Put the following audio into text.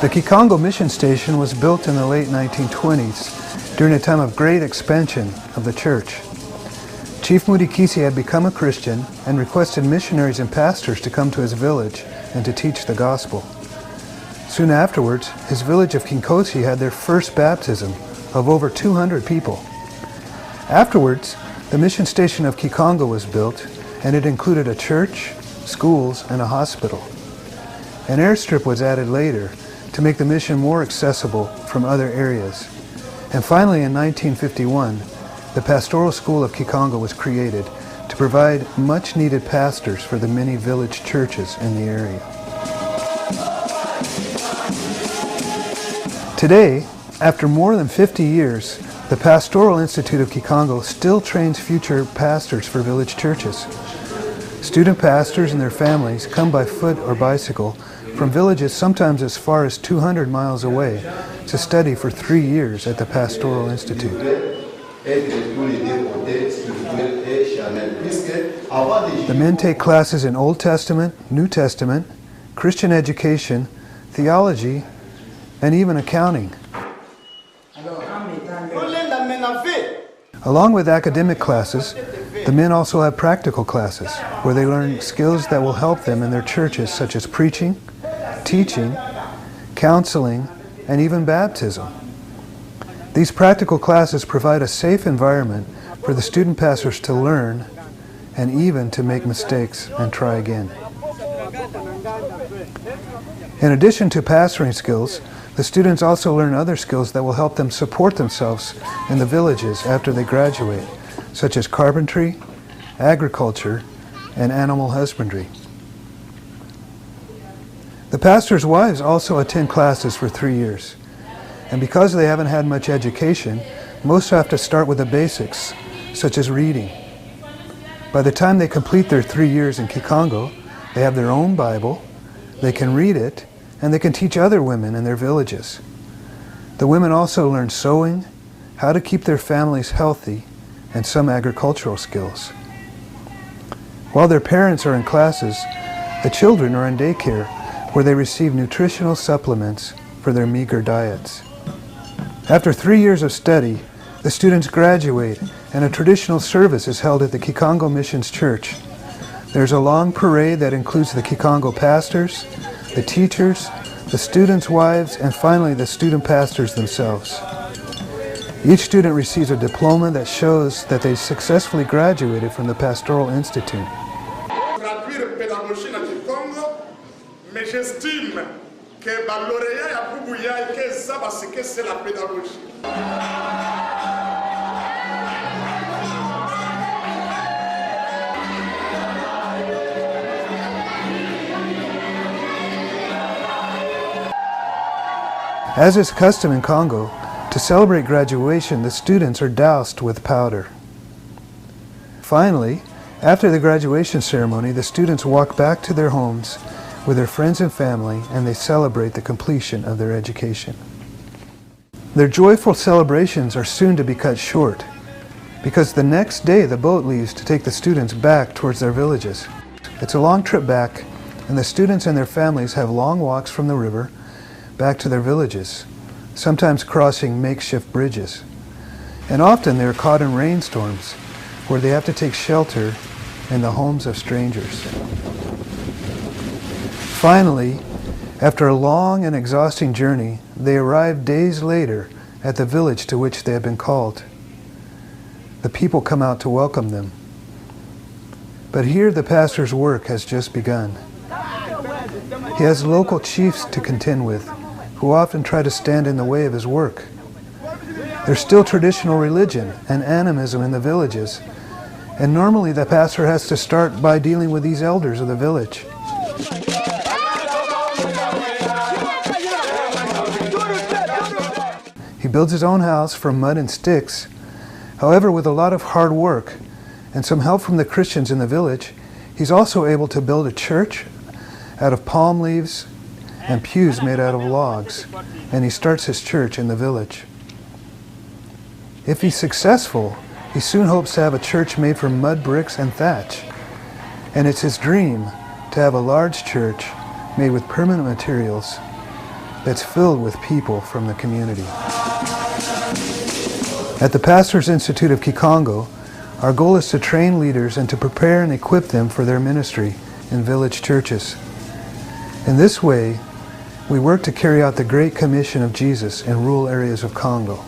The Kikongo mission station was built in the late 1920s during a time of great expansion of the church. Chief Mudikisi had become a Christian and requested missionaries and pastors to come to his village and to teach the gospel. Soon afterwards, his village of Kinkosi had their first baptism of over 200 people. Afterwards, the mission station of Kikongo was built, and it included a church, schools, and a hospital. An airstrip was added later to make the mission more accessible from other areas. And finally, in 1951, the Pastoral School of Kikongo was created to provide much-needed pastors for the many village churches in the area. Today, after more than 50 years, the Pastoral Institute of Kikongo still trains future pastors for village churches. Student pastors and their families come by foot or bicycle from villages sometimes as far as 200 miles away to study for 3 years at the Pastoral Institute. The men take classes in Old Testament, New Testament, Christian education, theology, and even accounting. Along with academic classes, the men also have practical classes where they learn skills that will help them in their churches, such as preaching, teaching, counseling, and even baptism. These practical classes provide a safe environment for the student pastors to learn and even to make mistakes and try again. In addition to pastoring skills, the students also learn other skills that will help them support themselves in the villages after they graduate, such as carpentry, agriculture, and animal husbandry. The pastors' wives also attend classes for 3 years. And because they haven't had much education, most have to start with the basics, such as reading. By the time they complete their 3 years in Kikongo, they have their own Bible, they can read it, and they can teach other women in their villages. The women also learn sewing, how to keep their families healthy, and some agricultural skills. While their parents are in classes, the children are in daycare, where they receive nutritional supplements for their meager diets. After 3 years of study, the students graduate, and a traditional service is held at the Kikongo Missions Church. There's a long parade that includes the Kikongo pastors, the teachers, the students' wives, and finally the student pastors themselves. Each student receives a diploma that shows that they successfully graduated from the Pastoral Institute. Mais j'estime que le lauréat ya Pubuya et que ça parce que c'est la pédagogie. As is custom in Congo, to celebrate graduation, the students are doused with powder. Finally, after the graduation ceremony, the students walk back to their homes with their friends and family, and they celebrate the completion of their education. Their joyful celebrations are soon to be cut short, because the next day the boat leaves to take the students back towards their villages. It's a long trip back, and the students and their families have long walks from the river back to their villages, sometimes crossing makeshift bridges. And often they are caught in rainstorms, where they have to take shelter in the homes of strangers. Finally, after a long and exhausting journey, they arrive days later at the village to which they have been called. The people come out to welcome them. But here the pastor's work has just begun. He has local chiefs to contend with, who often try to stand in the way of his work. There's still traditional religion and animism in the villages, and normally the pastor has to start by dealing with these elders of the village. He builds his own house from mud and sticks. However, with a lot of hard work and some help from the Christians in the village, he's also able to build a church out of palm leaves and pews made out of logs, and he starts his church in the village. If he's successful, he soon hopes to have a church made from mud bricks and thatch, and it's his dream to have a large church made with permanent materials that's filled with people from the community. At the Pastors Institute of Kikongo, our goal is to train leaders and to prepare and equip them for their ministry in village churches. In this way, we work to carry out the Great Commission of Jesus in rural areas of Congo.